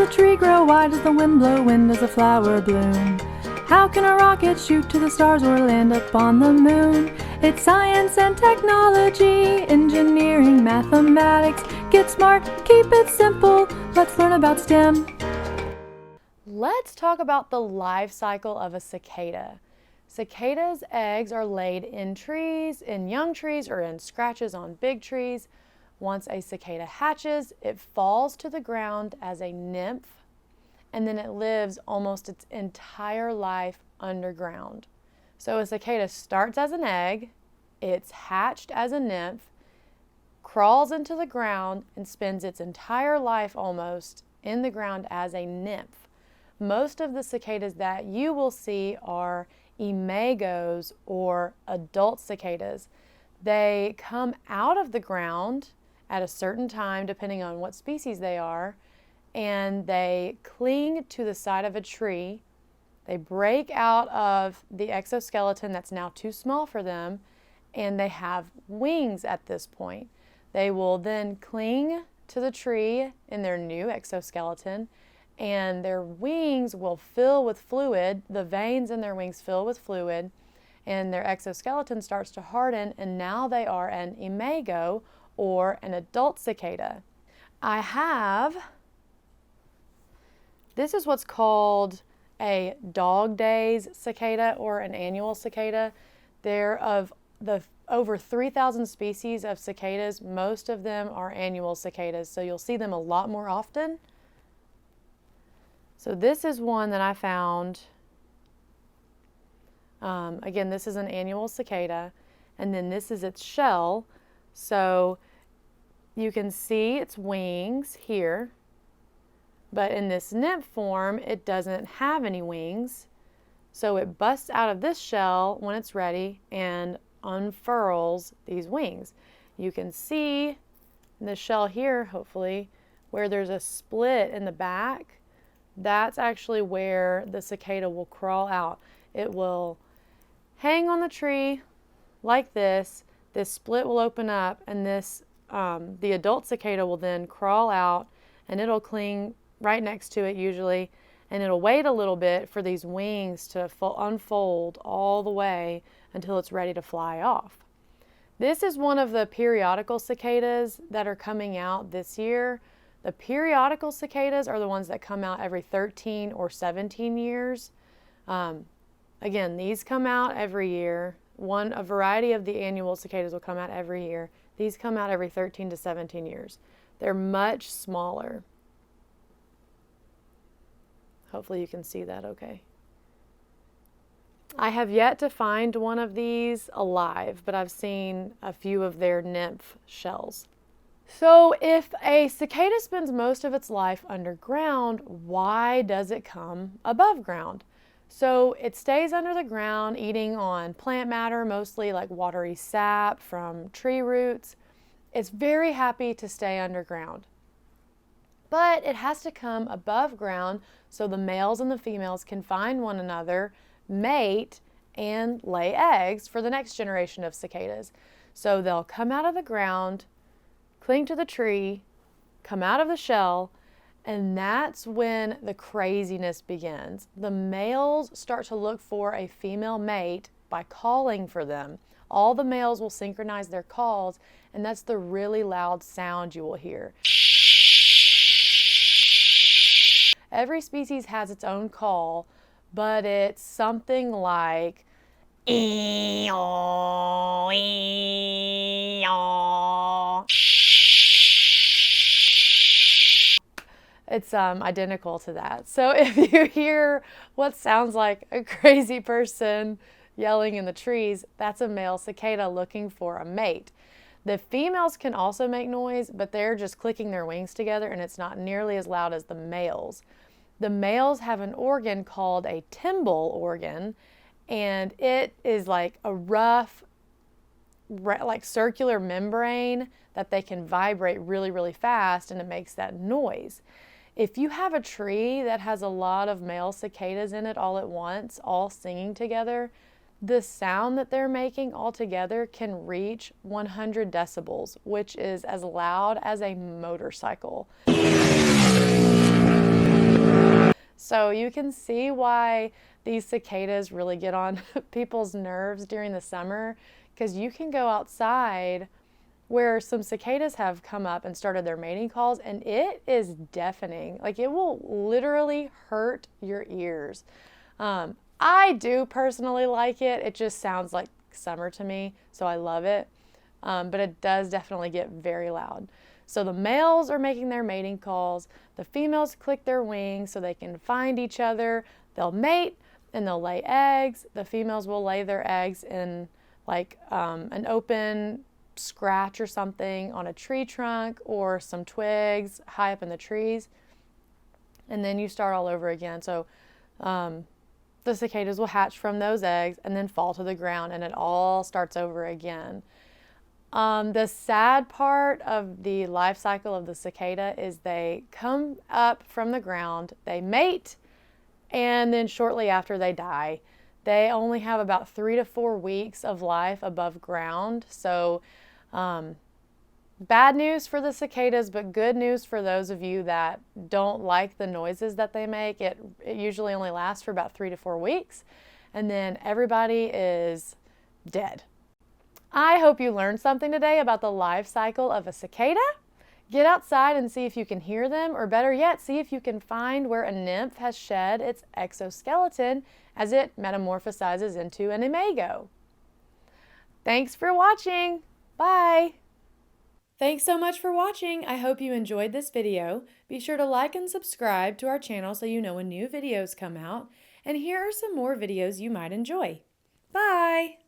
a tree grow? Why does the wind blow? When does a flower bloom? How can a rocket shoot to the stars or land up on the moon? It's science and technology, engineering, mathematics. Get smart, keep it simple. Let's learn about STEM. Let's talk about the life cycle of a cicada. Cicadas' eggs are laid in trees, in young trees, or in scratches on big trees. Once a cicada hatches, it falls to the ground as a nymph, and then it lives almost its entire life underground. So a cicada starts as an egg, it's hatched as a nymph, crawls into the ground, and spends its entire life almost in the ground as a nymph. Most of the cicadas that you will see are imagos or adult cicadas. They come out of the ground at a certain time, depending on what species they are, and they cling to the side of a tree. They break out of the exoskeleton that's now too small for them, and they have wings at this point. They will then cling to the tree in their new exoskeleton, and their wings will fill with fluid. The veins in their wings fill with fluid, and their exoskeleton starts to harden, and now they are an imago or an adult cicada. This is what's called a dog days cicada or an annual cicada. They're of the over 3,000 species of cicadas. Most of them are annual cicadas, so you'll see them a lot more often. So this is one that I found. Again, this is an annual cicada, and then this is its shell. So you can see its wings here. But in this nymph form, it doesn't have any wings. So it busts out of this shell when it's ready and unfurls these wings. You can see in the shell here, hopefully, where there's a split in the back. That's actually where the cicada will crawl out. It will hang on the tree like this. This split will open up, and the adult cicada will then crawl out, and it'll cling right next to it usually, and it'll wait a little bit for these wings to unfold all the way until it's ready to fly off. This is one of the periodical cicadas that are coming out this year. The periodical cicadas are the ones that come out every 13 or 17 years. Again, these come out every year. A variety of the annual cicadas will come out every year. These come out every 13 to 17 years. They're much smaller. Hopefully you can see that okay. I have yet to find one of these alive, but I've seen a few of their nymph shells. So if a cicada spends most of its life underground, why does it come above ground? So it stays under the ground eating on plant matter, mostly like watery sap from tree roots. It's very happy to stay underground. But it has to come above ground so the males and the females can find one another, mate, and lay eggs for the next generation of cicadas. So they'll come out of the ground, cling to the tree, come out of the shell, and that's when the craziness begins. The males start to look for a female mate by calling for them. All the males will synchronize their calls, and that's the really loud sound you will hear. Every species has its own call, but it's something like ee-yaw, ee-yaw. It's identical to that. So if you hear what sounds like a crazy person yelling in the trees, that's a male cicada looking for a mate. The females can also make noise, but they're just clicking their wings together, and it's not nearly as loud as the males. The males have an organ called a timbal organ, and it is like a rough, like circular membrane that they can vibrate really, really fast, and it makes that noise. If you have a tree that has a lot of male cicadas in it all at once, all singing together, the sound that they're making all together can reach 100 decibels, which is as loud as a motorcycle. So you can see why these cicadas really get on people's nerves during the summer, because you can go outside where some cicadas have come up and started their mating calls, and it is deafening. Like, it will literally hurt your ears. I do personally like it. It just sounds like summer to me, so I love it. But it does definitely get very loud. So the males are making their mating calls. The females click their wings so they can find each other. They'll mate and they'll lay eggs. The females will lay their eggs in like an open scratch or something on a tree trunk or some twigs high up in the trees. And then you start all over again. So the cicadas will hatch from those eggs and then fall to the ground, and it all starts over again. The sad part of the life cycle of the cicada is they come up from the ground, they mate, and then shortly after they die. They only have about 3 to 4 weeks of life above ground. So bad news for the cicadas, but good news for those of you that don't like the noises that they make. It usually only lasts for about 3 to 4 weeks, and then everybody is dead. I hope you learned something today about the life cycle of a cicada. Get outside and see if you can hear them, or better yet, see if you can find where a nymph has shed its exoskeleton as it metamorphosizes into an imago. Thanks for watching. Bye. Thanks so much for watching. I hope you enjoyed this video. Be sure to like and subscribe to our channel so you know when new videos come out. And here are some more videos you might enjoy. Bye.